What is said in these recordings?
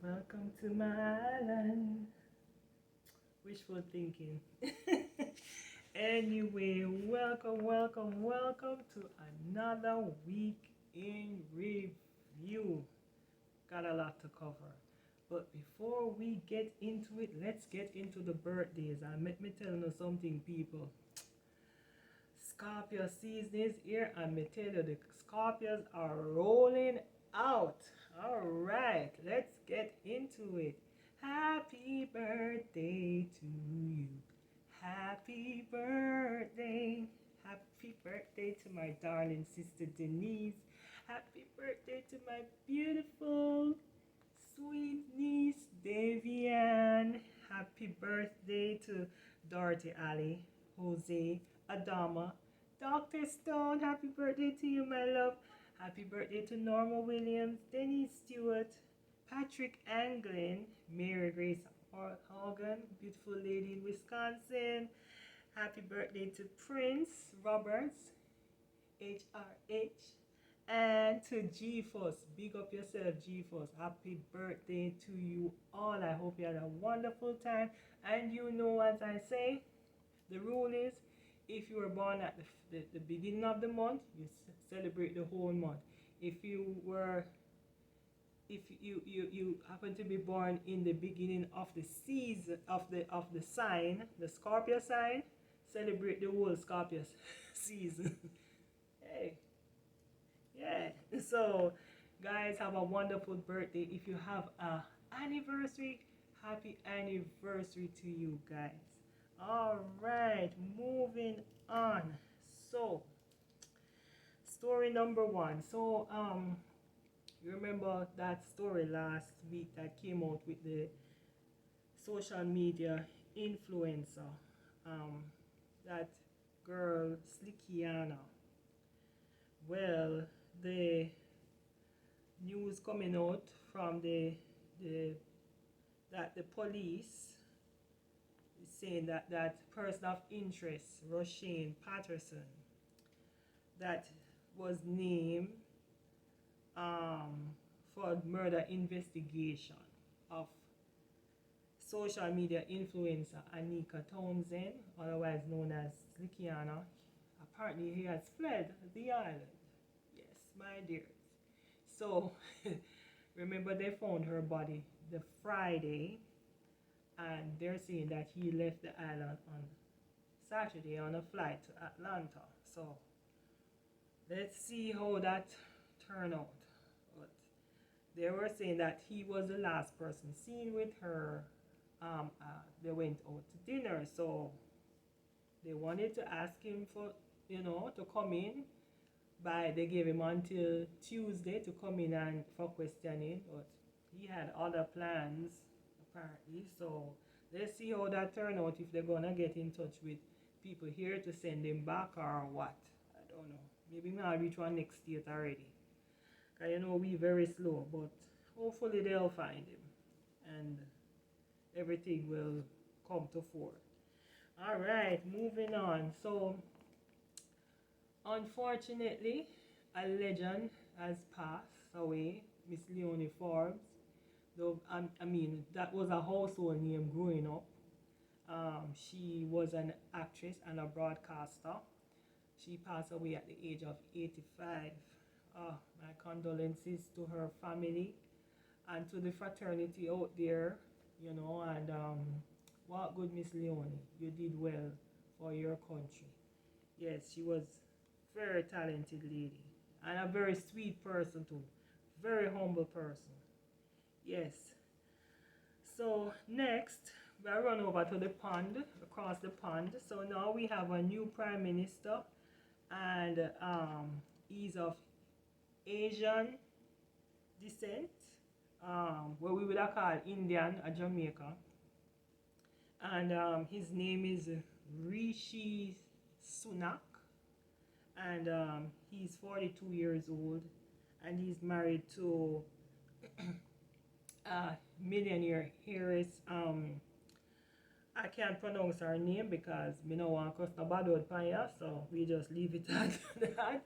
Welcome to my island. Wishful thinking. Anyway, welcome to another week in review. Got a lot to cover. But before we get into it, let's get into the birthdays. And let me tell you something, people. Scorpio season is here, and me tell you the Scorpios are rolling out. All right, let's get into it. Happy birthday to you. Happy birthday. Happy birthday to my darling sister Denise. Happy birthday to my beautiful, sweet niece Davian. Happy birthday to Dorothy Ali, Jose, Adama, Dr. Stone. Happy birthday to you, my love. Happy birthday to Norma Williams, Denise Stewart, Patrick Anglin, Mary Grace Hogan, beautiful lady in Wisconsin. Happy birthday to Prince Roberts, HRH, and to G-Force. Big up yourself, G-Force. Happy birthday to you all. I hope you had a wonderful time. And you know, as I say, the rule is if you were born at the beginning of the month, you celebrate the whole month. If you were if you happen to be born in the beginning of the season of the sign, the Scorpio sign, celebrate the whole Scorpio season. Hey, yeah. So, guys, have a wonderful birthday. If you have a anniversary, happy anniversary to you guys. All right, moving on. So, story number one. So, you remember that story last week that came out with the social media influencer, um, that girl Slickiana. Well, the news coming out from the that the police is saying that that person of interest, Roshane Patterson, that was named for murder investigation of social media influencer Anika Townsend, otherwise known as Slickiana. Apparently, he has fled the island. Yes, my dears. So, remember, they found her body the Friday, and they're saying that he left the island on Saturday on a flight to Atlanta. So, let's see how that turned out. But they were saying that he was the last person seen with her. They went out to dinner, so they wanted to ask him for, to come in. They gave him until Tuesday to come in and for questioning, but he had other plans apparently. So let's see how that turn out, if they're gonna get in touch with people here to send him back or what. I don't know. Maybe I'll reach one next state already. Cause we very slow, but hopefully they'll find him and everything will come to fore. All right, moving on. So, unfortunately, a legend has passed away, Miss Leonie Forbes. Though I mean, that was a household name growing up. She was an actress and a broadcaster. She passed away at the age of 85. My condolences to her family and to the fraternity out there, and what good, Miss Leonie. You did well for your country. Yes, she was very talented lady and a very sweet person too. Very humble person. Yes. So next, we'll run over to the pond, across the pond. So now we have a new prime minister, and he's of Asian descent, what we would have called Indian or Jamaica. And his name is Rishi Sunak, and he's 42 years old, and he's married to millionaire heiress. I can't pronounce her name because me no want to cuss no bad word pan ya, so we just leave it at that.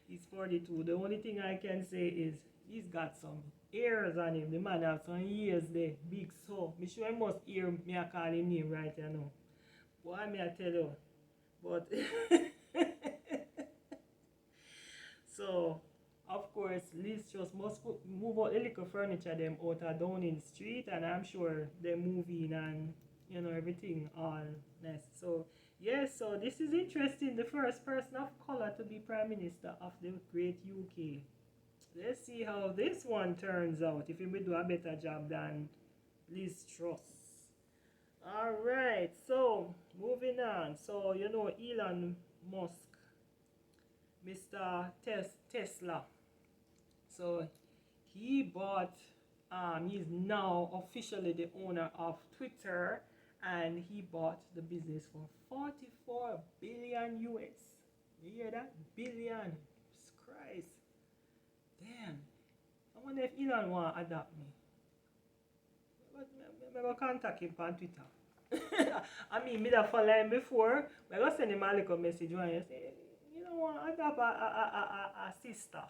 He's 42. The only thing I can say is he's got some ears on him. The man have some ears there, big so. Me sure he must hear me a call him name right you know. Boy, me I tell you. But so of course Liz just must move out the little furniture them out of down in the street and I'm sure they move in and you know everything all nice. So yes, so this is interesting. The first person of color to be Prime Minister of the great UK. Let's see how this one turns out. If he will do a better job than Liz Truss. Alright, so moving on. So you know Elon Musk, Mr. Tesla. So he bought he's now officially the owner of Twitter and he bought the business for 44 billion US. You hear that? Billion. Jesus Christ. Damn. I wonder if Elon want to adopt me. I'm going to contact him on Twitter. I mean, me that follow him before. I'm going to send him a little message when you say, you know what, adopt a sister.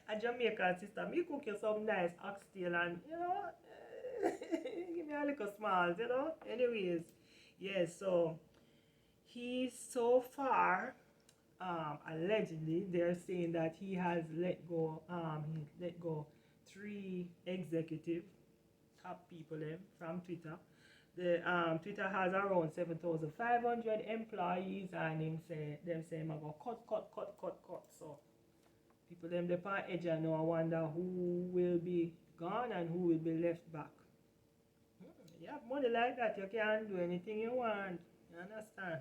A Jamaican sister. Me cook you some nice oxtail and, you know, give me a little smiles, you know. Anyways, yes, so he so far, allegedly, they're saying that he has let go 3 executive top people from Twitter. The Twitter has around 7,500 employees, and them say I'm gonna cut. So people them the on edge and now I wonder who will be gone and who will be left back. You have money like that, you can do anything you want. You understand?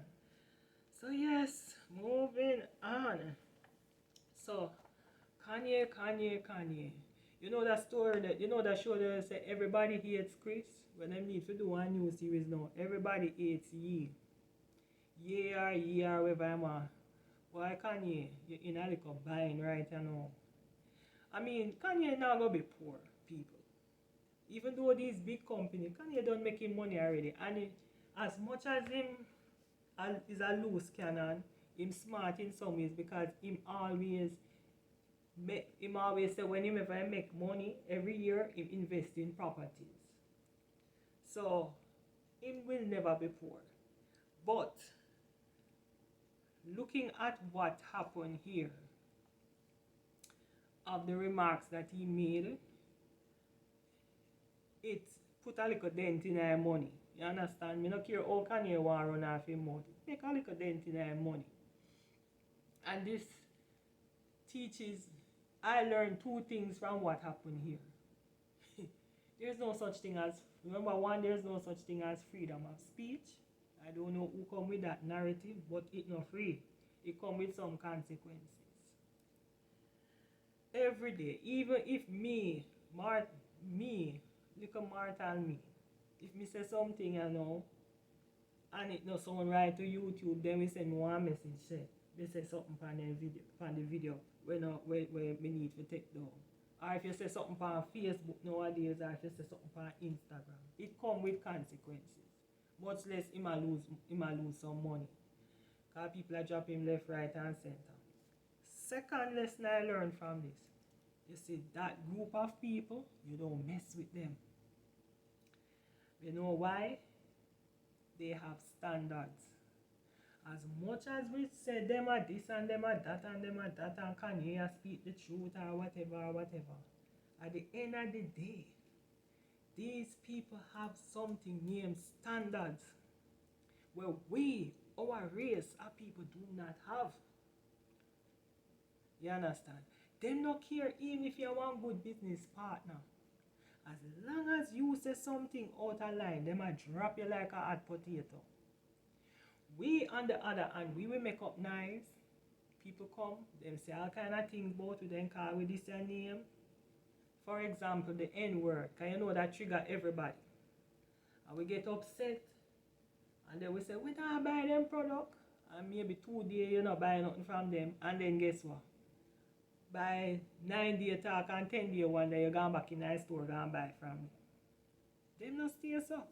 So yes, moving on. So Kanye. You know that story that that show that say everybody hates Chris? When them need to do one new series now. Everybody hates Ye. Ye or whatever I'm a. Why Kanye? You're in a little bind right now. I mean, Kanye now gonna be poor people. Even though these big companies, Kanye don't make him money already. And as much as him is a loose cannon, him smart in some ways because him always say when him ever make money every year, him invest in properties. So him will never be poor. But looking at what happened here, of the remarks that he made, it put a little dent in our money. You understand? Me no care how Kanye want run off him mouth. Make a little dent in our money. And this teaches, I learned 2 things from what happened here. There's no such thing as, remember one, there's no such thing as freedom of speech. I don't know who come with that narrative, but it not free. It come with some consequences. Every day, even if little mortal me, if me say something you know, and it not sound right to YouTube, then we send me one message say, they say something on the video where me need to take down. Or if you say something on Facebook nowadays, or if you say something on Instagram, it come with consequences. Much less him a lose some money. Because people are dropping left, right, and center. Second lesson I learned from this, you see that group of people, you don't mess with them. You know why? They have standards. As much as we say them are this and them are that and them are that and Kanye speak the truth or whatever, at the end of the day, these people have something named standards where we, our race, our people do not have. You understand? Them not care even if you want good business partner. As long as you say something out of line, them a drop you like a hot potato. We, on the other hand, we will make up nice. People come, them say all kind of things about you, then call with this your name. For example, the N-word, because you know that trigger everybody. And we get upset, and then we say, we don't buy them product. And maybe 2 days you not buy nothing from them, and then guess what? By 9 day talk and 10 day one day you go back in the store and buy from them. Them not stay so.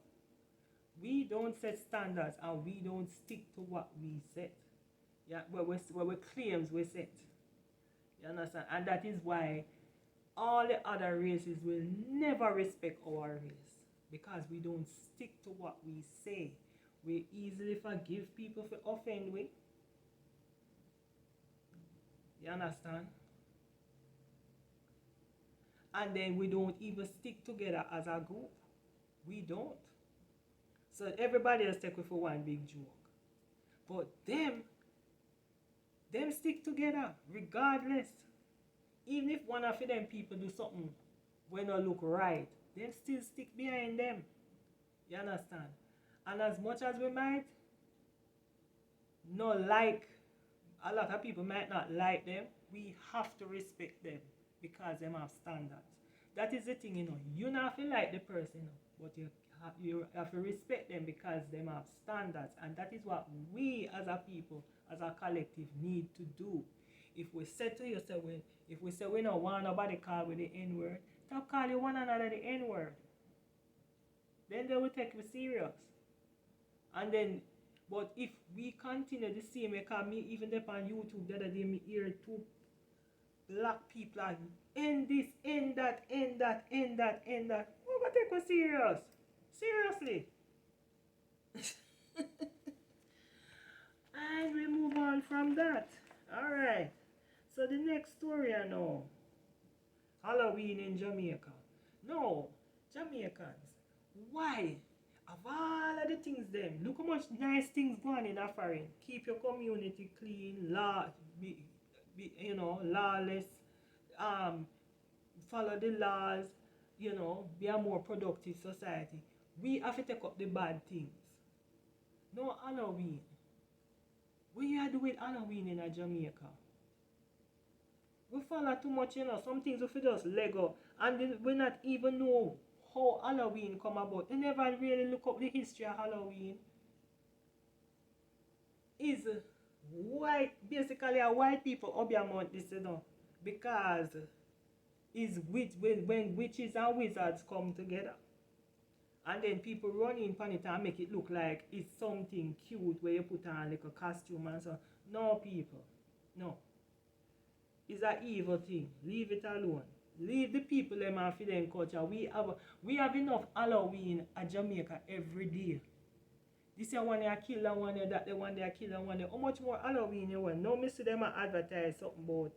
We don't set standards and we don't stick to what we set. Yeah, where we claims we set. You understand? And that is why all the other races will never respect our race because we don't stick to what we say. We easily forgive people for offend we. You understand? And then we don't even stick together as a group. We don't. So everybody else take it for one big joke. But them stick together regardless. Even if one of them people do something when not look right, them still stick behind them. You understand? And as much as we might not like, a lot of people might not like them, we have to respect them because them have standards. That is the thing, You not have to like the person, but you have to respect them because them have standards. And that is what we as a people, as a collective, need to do. If we say to yourself, if we say we don't want nobody call with the N-word, stop calling one another the N-word. Then they will take you serious. And then, but if we continue the same way, because me even up on YouTube the other day, me hear two black people and end this, end that, end that, end that, end that. We're going to take you serious. Seriously. And we move on from that. Alright. So the next story I know. Halloween in Jamaica. No, Jamaicans. Why? Of all of the things them, look how much nice things going in a foreign. Keep your community clean, lawless, follow the laws, be a more productive society. We have to take up the bad things. No Halloween. What you do with Halloween in Jamaica? We follow too much, Some things we just Lego, and we not even know how Halloween come about. They never really look up the history of Halloween. Is white, basically a white people Obiamont this, because is when witches and wizards come together. And then people run in on it and make it look like it's something cute where you put on like a costume and so. No, people. No. It's an evil thing. Leave it alone. Leave the people them and for them culture. We have enough Halloween at Jamaica every day. This year one year kill and one year that the one day kill and one year. How much more Halloween you want? Now me see them advertise something about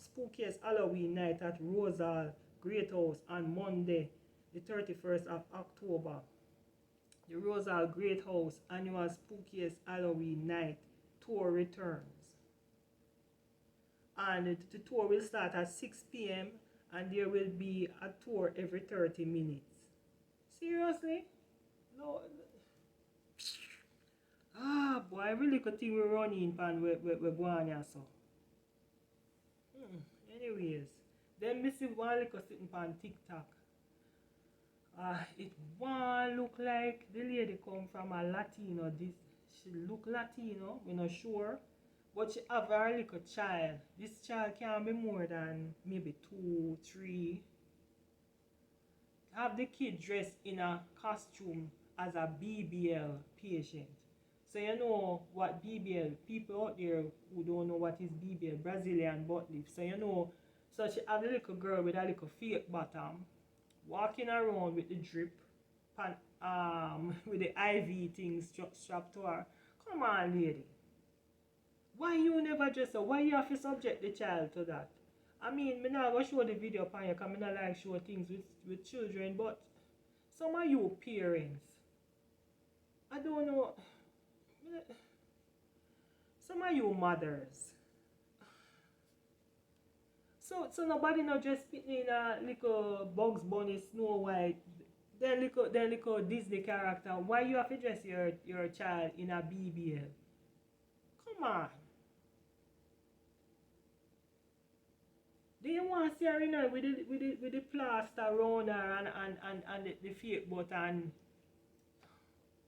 spookiest Halloween night at Rosal Great House on Monday, the 31st of October. The Rosal Great House annual spookiest Halloween night tour returns. And the tour will start at 6 p.m. and there will be a tour every 30 minutes. Seriously? No. Boy, I really could think we're running pan we're going here, so. Anyways, then me see one little sitting pan TikTok. It one look like the lady come from a Latino. She look Latino, we're not sure. But she have a little child. This child can't be more than maybe 2, 3. Have the kid dressed in a costume as a BBL patient. So you know what BBL, people out there who don't know what is BBL, Brazilian butt lift. So she have a little girl with a little fake bottom, walking around with the drip, with the IV things strapped to her. Come on, lady. Why you never dress up? Why you have to subject the child to that? I mean, I'm not going to show the video upon you because I don't like show things with children, but some of you parents, I don't know, some of you mothers, so nobody not just spitting in a little Bugs Bunny, Snow White, then little Disney character. Why you have to dress your child in a BBL? Come on. Do you want to see her with the plaster around her and the fake butt and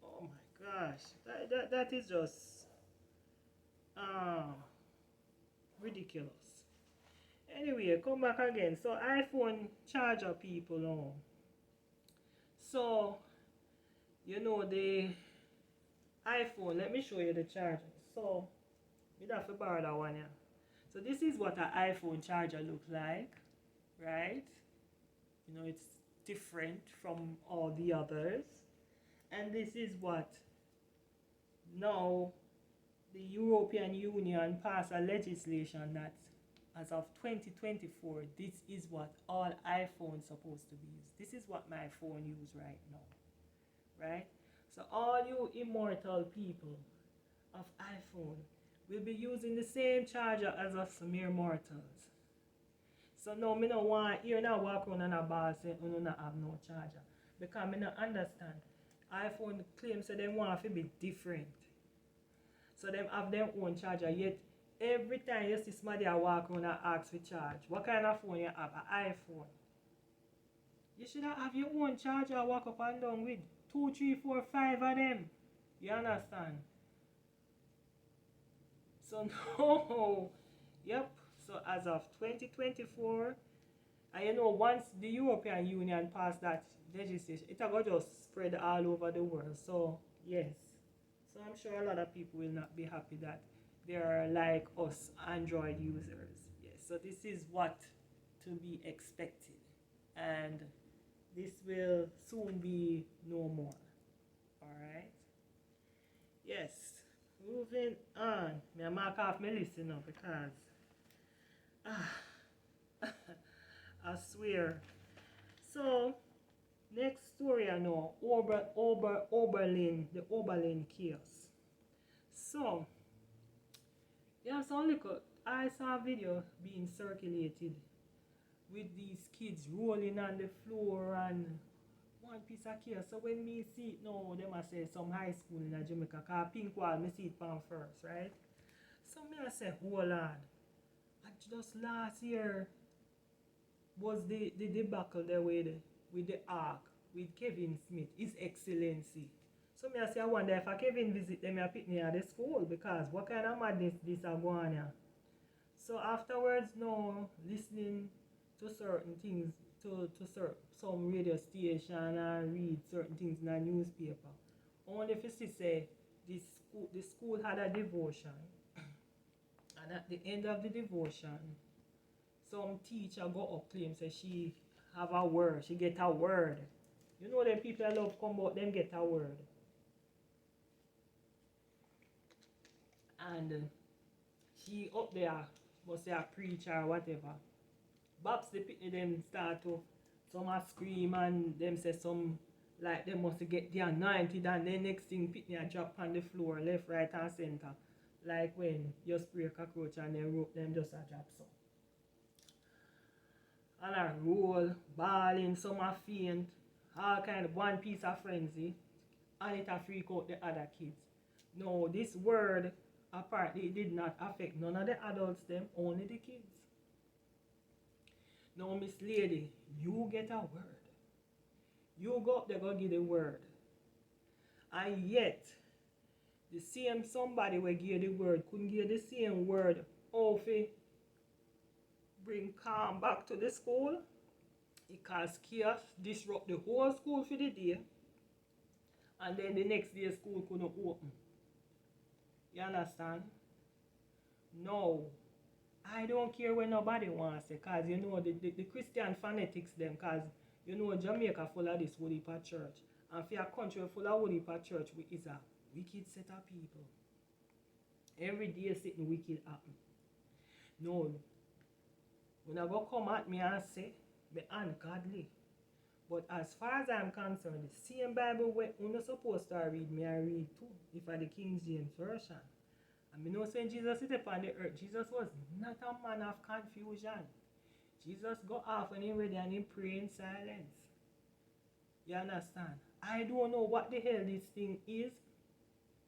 oh my gosh, that is just ridiculous. Anyway, come back again. So iPhone charger people now. So the iPhone, let me show you the charger. So you have to borrow that one here. So this is what an iPhone charger looks like. right? You know, it's different from all the others. And this is what now the European Union passed a legislation that as of 2024, this is what all iPhones supposed to be used. This is what my phone use right now, right? So all you immortal people of iPhone will be using the same charger as us mere mortals. So no, me no want you not walk around and a ball say you not have no charger. Because me not understand. iPhone claims that they want to be different. So them have their own charger, yet every time you see somebody walk around and ask for charge, what kind of phone you have? An iPhone. You should have your own charger walk up and down with 2, 3, 4, 5 of them. You understand? So no. Yep. So as of 2024, and you know once the European Union passed that legislation, it will just spread all over the world. So yes. So I'm sure a lot of people will not be happy that they are like us Android users. Yes. So this is what to be expected. And this will soon be no more. Alright? Yes. Moving on. Me mark off my list now because I swear. So next story I know, Oberlin, the Oberlin chaos. So yeah, some little I saw a video being circulated with these kids rolling on the floor and one piece of chaos. So when me see it now, them I say some high school in Jamaica, cause pink wall, me see it pan first, right? So me I say, hold on. And just last year was the debacle there with the ark, with Kevin Smith, His Excellency. So me I say, I wonder if a Kevin visit them, I pick me at the school, because what kind of madness this are going here? So afterwards, no, listening to certain things, to some radio station and read certain things in a newspaper. Only if you say the school had a devotion, and at the end of the devotion, some teacher go up claim say she have a word, she get a word. You know them people love come out, them get a word. And she up there, must say a preacher or whatever. Babs the pitney them start to some a scream and them say some like them must get the anointed, and then next thing pitney a drop on the floor, left, right and center. Like when you spray a cockroach and then rope them just a drop so. And a roll, bawling, some a faint, all kind of one piece of frenzy, and it a freak out the other kids. No, this word apparently did not affect none of the adults them, only the kids. Now, Miss Lady, you get a word. You go up there, go give the word. And yet, the same somebody will give the word couldn't give the same word how to bring calm back to the school. It caused chaos, disrupt the whole school for the day. And then the next day, school couldn't open. You understand? No. I don't care what nobody wants to say, because you know the Christian fanatics them, because you know Jamaica full of this holy church. And for a country full of holy church, is a wicked set of people. Every day sitting wicked happen. No. When I go come at me and say, me ungodly. But as far as I'm concerned, the same Bible where you're not supposed to read, me I read too, if I the King James Version. And me know saying Jesus sit upon the earth. Jesus was not a man of confusion. Jesus go off when he ready and he pray in silence. You understand? I don't know what the hell this thing is.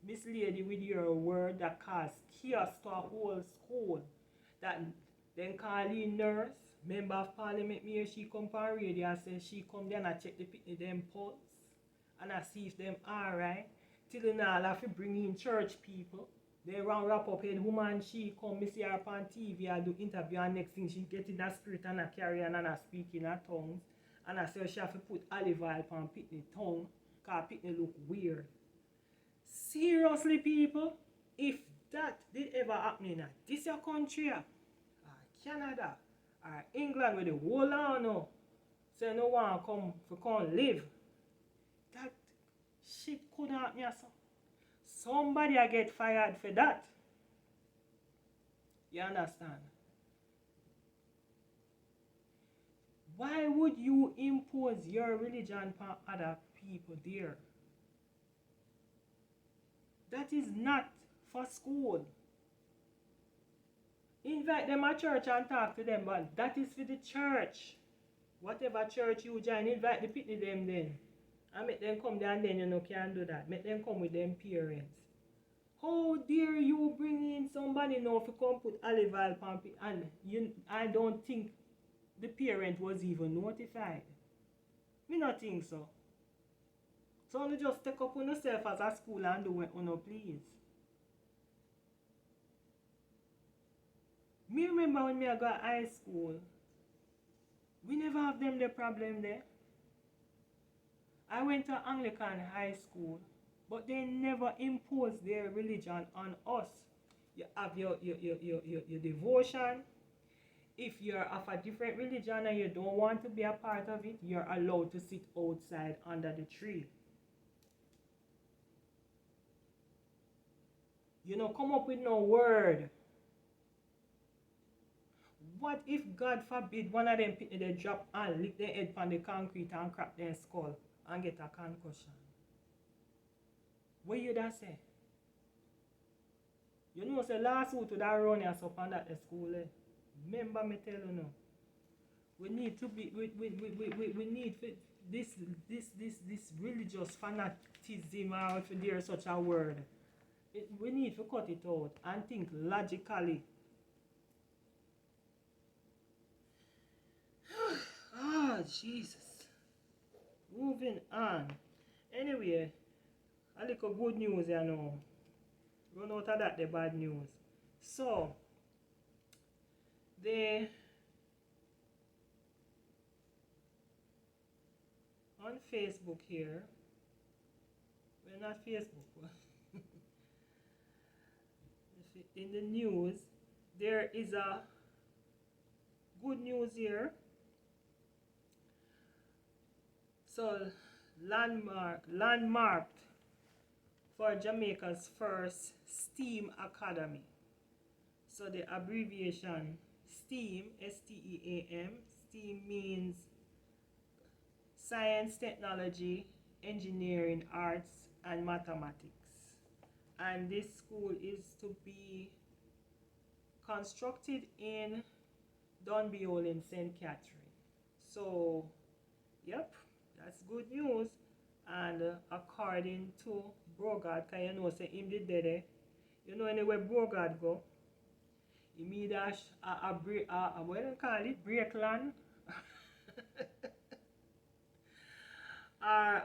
Miss Lady, with your word that caused chaos to a whole school. That then call in nurse, member of parliament, me she come on radio and say she come there and I check the pitney them pulse. And I see if them alright. Till now I have to bring in church people. They run wrap up head woman, she come, me see her on TV, I do interview, and next thing she get in that spirit and I carry on and I speak in her tongues. And I say she have to put olive oil on pitney tongue, because pitney look weird. Seriously, people, if that did ever happen in this your country, or Canada, or England with the whole on no. Say no one come live. That shit could happen, yeah, so. Somebody I get fired for that. You understand? Why would you impose your religion on other people there? That is not for school. Invite them at church and talk to them, but that is for the church. Whatever church you join, invite the people them then. And make them come there and then you know can't do that. Make them come with them parents. How dare you bring in somebody now to come put olive oil on and I don't think the parent was even notified. Me not think so. So you just take up on yourself as a school and do it on please. Me remember when me I got high school, we never have them the problem there. I went to Anglican high school, but they never imposed their religion on us. You have your devotion. If you're of a different religion and you don't want to be a part of it, you're allowed to sit outside under the tree. You know, come up with no word. What if, God forbid, one of them people they drop and lick their head on the concrete and crack their skull and get a concussion? What you that say? You know, say last week to that run us up on that school. Remember me tell you now. We need to be we need this religious fanaticism out if there is such a word. We need to cut it out and think logically. Ah, Jesus. Moving on. Anyway, a little good news, you know. Run out of that, the bad news. So, on Facebook here, well, not Facebook, in the news, there is a good news here. So, landmarked for Jamaica's first STEAM Academy. So the abbreviation STEAM, S-T-E-A-M, STEAM means science, technology, engineering, arts, and mathematics. And this school is to be constructed in Dunbeole in St. Catherine. So, yep, that's good news. And according to Brogard, because you know, say him did there, you know, anywhere Brogard go, he made a what do you call it, break land? Or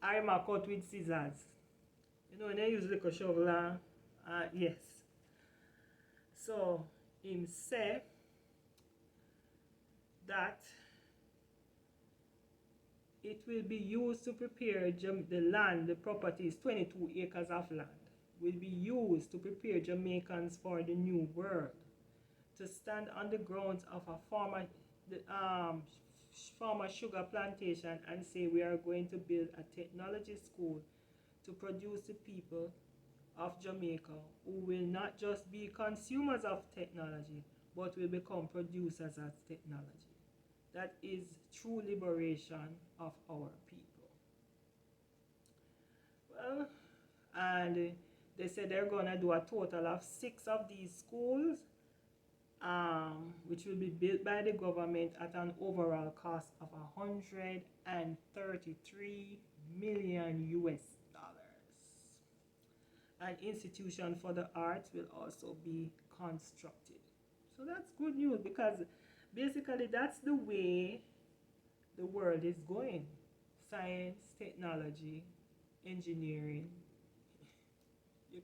I'm a cut with scissors. You know, when they use like a shovel, yes. So, him say that it will be used to prepare the land, the property is 22 acres of land, will be used to prepare Jamaicans for the new world, to stand on the grounds of a former sugar plantation and say we are going to build a technology school to produce the people of Jamaica who will not just be consumers of technology, but will become producers of technology. That is true liberation of our people. Well, and they said they're going to do a total of 6 of these schools, which will be built by the government at an overall cost of $133 million US. An institution for the arts will also be constructed. So that's good news, because basically that's the way the world is going. Science, technology, engineering. You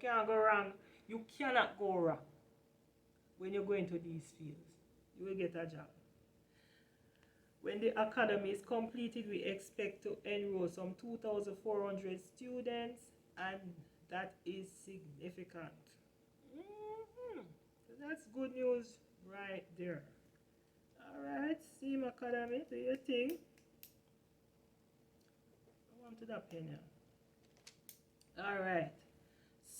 can't go wrong. You cannot go wrong when you go into these fields. You will get a job. When the academy is completed, we expect to enroll some 2,400 students, and that is significant. So that's good news. right there. Alright, Steam Academy, do your thing. I want to that pen now. Alright.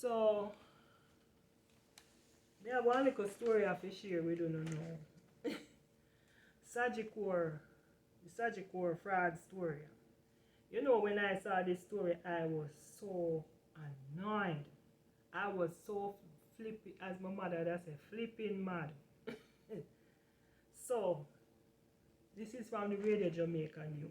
So me have one little story I have to share we don't know. Sagicor, the Sagicor fraud story. You know, when I saw this story, I was so annoyed. I was so flipping, as my mother would say, flipping mad. So, this is from the Radio Jamaica News.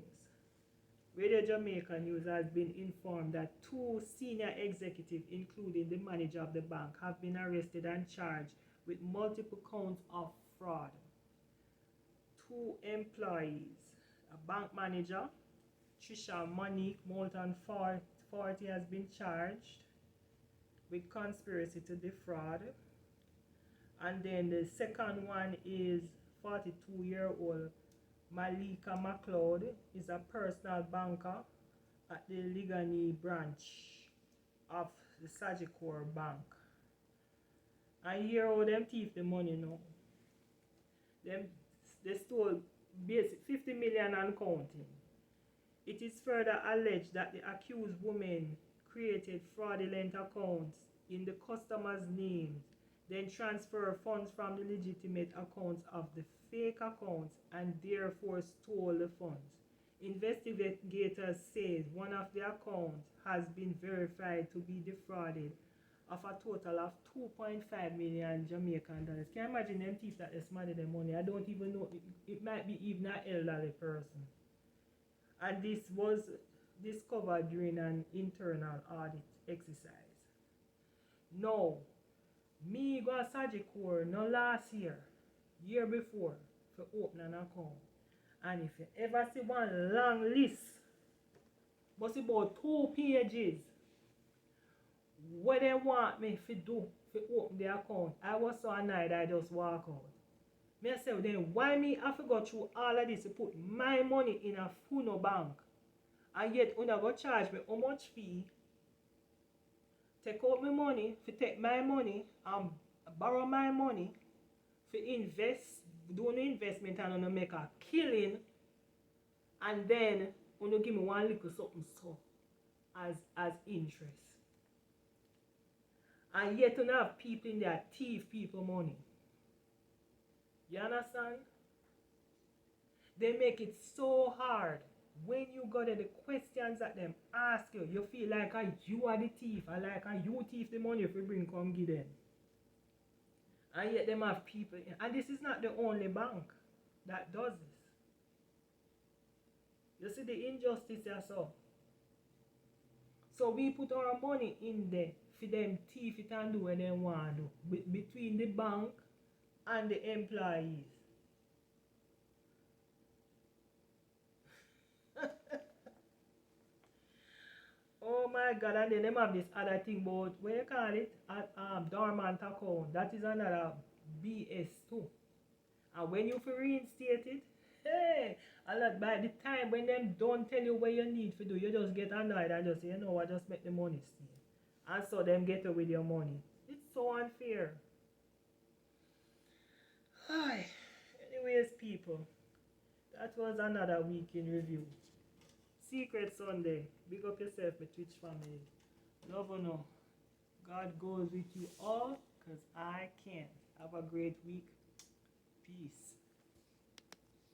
Radio Jamaica News has been informed that two senior executives, including the manager of the bank, have been arrested and charged with multiple counts of fraud. Two employees, a bank manager, Trisha Monique Moulton 40 has been charged with conspiracy to defraud. And then the second one is 42-year-old Malika McLeod, is a personal banker at the Ligani branch of the Sagicor Bank. And here how them thief the money now. They stole basic 50 million and counting. It is further alleged that the accused woman created fraudulent accounts in the customer's names, then transferred funds from the legitimate accounts of the fake accounts and therefore stole the funds. Investigators say one of the accounts has been verified to be defrauded of a total of 2.5 million Jamaican dollars. Can you imagine them thief that they smarted their money? I don't even know. It might be even an elderly person. And this was discovered during an internal audit exercise. Now, me go to Sagicor no last year before, for open an account. And if you ever see one long list, but it's about 2 pages, what they want me to do to open the account, I was so annoyed I just walk out. Me say, then why me have to go through all of this to put my money in a Funo bank, and yet when I go charge me how much fee, take out my money, to take my money and borrow my money, to invest, do an investment and to make a killing, and then when you give me one little something so as interest. And yet you have people in there thief people money. You understand? They make it so hard. When you go there, the questions that them ask you, you feel like you are the thief, or like you thief the money if you bring come give them. And yet them have people, and this is not the only bank that does this. You see the injustice there, so we put our money in there for them thief it and do what they want to do between the bank and the employees. Oh my God, and then them have this other thing about, what you call it, dormant account. That is another BS too. And when you reinstate it, hey, a lot by the time when them don't tell you what you need to do, you just get annoyed and just say, you know what, just make the money stay. And so them get away with your money. It's so unfair. Hi. Anyways, people, that was another week in review. Secret Sunday. Big up yourself, my Twitch family. Love or no. God goes with you all, because I can. Have a great week. Peace.